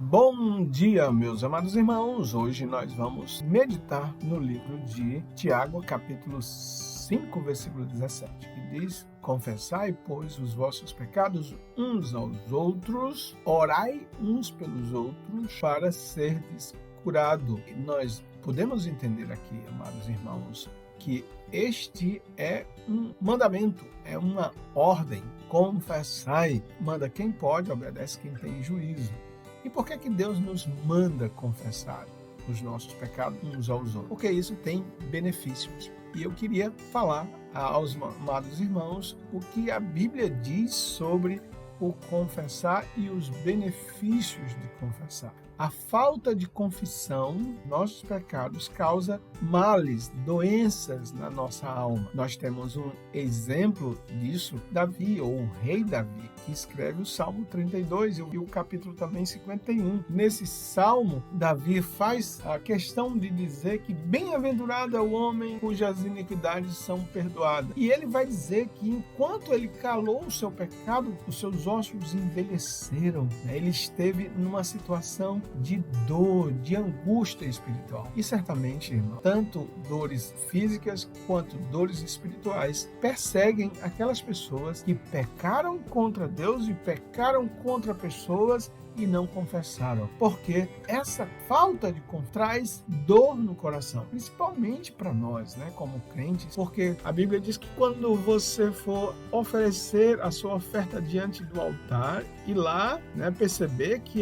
Bom dia, meus amados irmãos. Hoje nós vamos meditar no livro de Tiago, capítulo 5, versículo 17, que diz: Confessai, pois, os vossos pecados uns aos outros, orai uns pelos outros, para serdes curados. E nós podemos entender aqui, amados irmãos, que este é um mandamento, é uma ordem. Confessai, manda quem pode, obedece quem tem juízo. E por que Deus nos manda confessar os nossos pecados uns aos outros? Porque isso tem benefícios. E eu queria falar aos amados irmãos o que a Bíblia diz sobre o confessar e os benefícios de confessar. A falta de confissão dos nossos pecados causa males, doenças na nossa alma. Nós temos um exemplo disso, Davi, ou o rei Davi, que escreve o Salmo 32 e o capítulo também 51. Nesse salmo, Davi faz a questão de dizer que bem-aventurado é o homem cujas iniquidades são perdoadas. E ele vai dizer que enquanto ele calou o seu pecado, os seus ossos envelheceram. Ele esteve numa situação de dor, de angústia espiritual. E certamente, irmão, tanto dores físicas quanto dores espirituais perseguem aquelas pessoas que pecaram contra Deus e pecaram contra pessoas e não confessaram, porque essa falta de traz dor no coração, principalmente para nós, como crentes, porque a Bíblia diz que quando você for oferecer a sua oferta diante do altar e lá, perceber que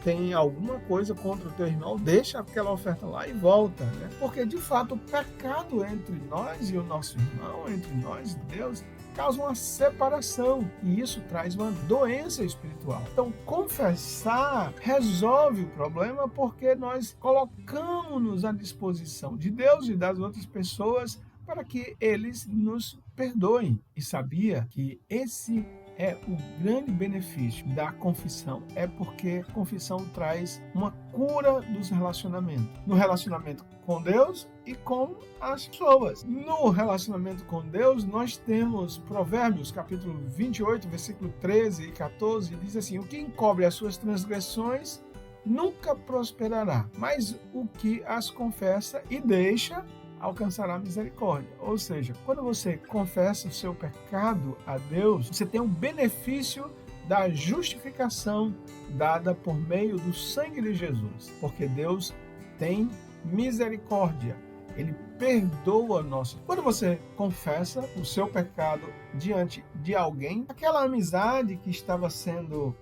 tem alguma coisa contra o teu irmão, deixa aquela oferta lá e volta, porque de fato o pecado entre nós e o nosso irmão, entre nós e Deus, causa uma separação e isso traz uma doença espiritual. Então, confessar resolve o problema porque nós colocamos-nos à disposição de Deus e das outras pessoas para que eles nos perdoem. E sabia que esse é o grande benefício da confissão, é porque a confissão traz uma cura dos relacionamentos. No relacionamento com Deus e com as pessoas. No relacionamento com Deus, nós temos Provérbios, capítulo 28, versículo 13 e 14, diz assim: o que encobre as suas transgressões nunca prosperará, mas o que as confessa e deixa alcançará misericórdia. Ou seja, quando você confessa o seu pecado a Deus, você tem um benefício da justificação dada por meio do sangue de Jesus, porque Deus tem misericórdia. Ele perdoa nosso. Quando você confessa o seu pecado diante de alguém, aquela amizade que estava sendo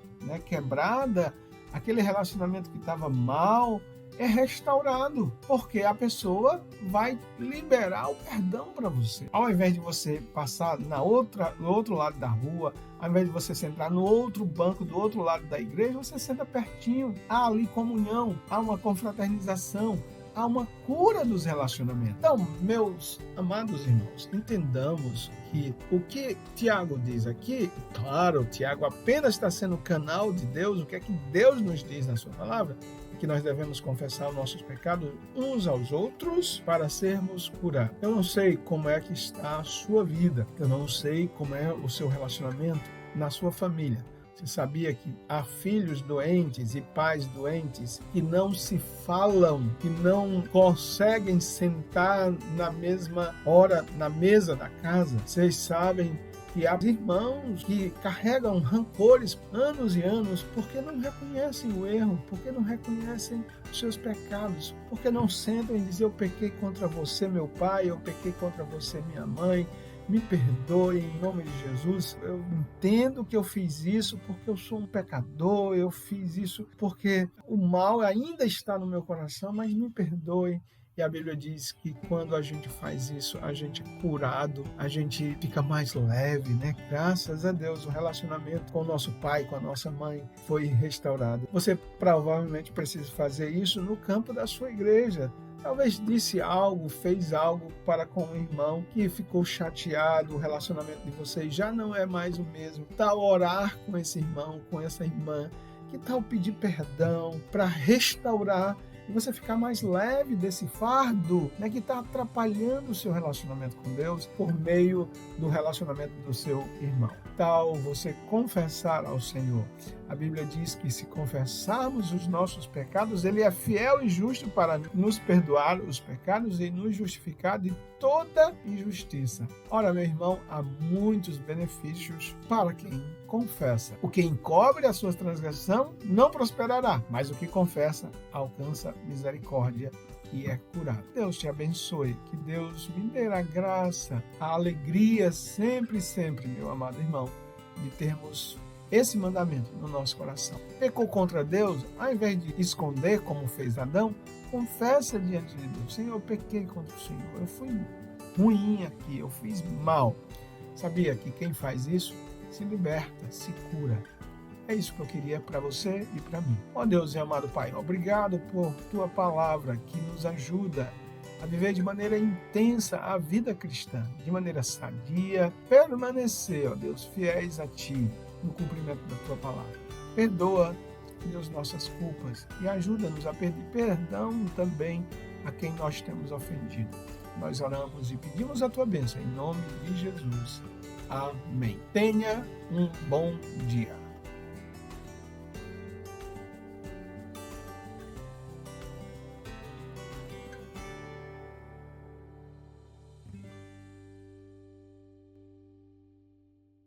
quebrada, aquele relacionamento que estava mal, é restaurado, porque a pessoa vai liberar o perdão para você. Ao invés de você passar no outro lado da rua, ao invés de você sentar no outro banco do outro lado da igreja, você senta pertinho. Há ali comunhão, há uma confraternização, há uma cura dos relacionamentos. Então, meus amados irmãos, entendamos que o que Tiago diz aqui, claro, Tiago apenas está sendo canal de Deus, o que é que Deus nos diz na sua palavra? Que nós devemos confessar os nossos pecados uns aos outros para sermos curados. Eu não sei como é que está a sua vida, eu não sei como é o seu relacionamento na sua família. Você sabia que há filhos doentes e pais doentes que não se falam, que não conseguem sentar na mesma hora na mesa da casa? Vocês sabem que há irmãos que carregam rancores anos e anos porque não reconhecem o erro, porque não reconhecem os seus pecados, porque não sentam e dizem: eu pequei contra você, meu pai, eu pequei contra você, minha mãe, me perdoe em nome de Jesus. Eu entendo que eu fiz isso porque eu sou um pecador, eu fiz isso porque o mal ainda está no meu coração, mas me perdoe. E a Bíblia diz que quando a gente faz isso, a gente é curado, a gente fica mais leve, Graças a Deus, o relacionamento com o nosso pai, com a nossa mãe foi restaurado. Você provavelmente precisa fazer isso no campo da sua igreja. Talvez disse algo, fez algo para com um irmão que ficou chateado, o relacionamento de vocês já não é mais o mesmo. Que tal orar com esse irmão, com essa irmã? Que tal pedir perdão para restaurar e você ficar mais leve desse fardo que está atrapalhando o seu relacionamento com Deus por meio do relacionamento do seu irmão? Tal você confessar ao Senhor A Bíblia diz que se confessarmos os nossos pecados, Ele é fiel e justo para nos perdoar os pecados e nos justificar de toda injustiça. Ora, meu irmão, há muitos benefícios para quem confessa. O que encobre a sua transgressão não prosperará, mas o que confessa alcança misericórdia e é curado. Deus te abençoe, que Deus me dê a graça, a alegria sempre, sempre, meu amado irmão, de termos esse mandamento no nosso coração. Pecou contra Deus, ao invés de esconder como fez Adão, confessa diante de Deus: Senhor, eu pequei contra o Senhor, eu fui ruim aqui, eu fiz mal. Sabia que quem faz isso se liberta, se cura. É isso que eu queria para você e para mim. Ó Deus e amado Pai, obrigado por Tua palavra que nos ajuda a viver de maneira intensa a vida cristã, de maneira sadia, permanecer, ó Deus, fiéis a Ti no cumprimento da Tua palavra. Perdoa, Deus, nossas culpas e ajuda-nos a pedir perdão também a quem nós temos ofendido. Nós oramos e pedimos a Tua bênção em nome de Jesus. Amém. Tenha um bom dia.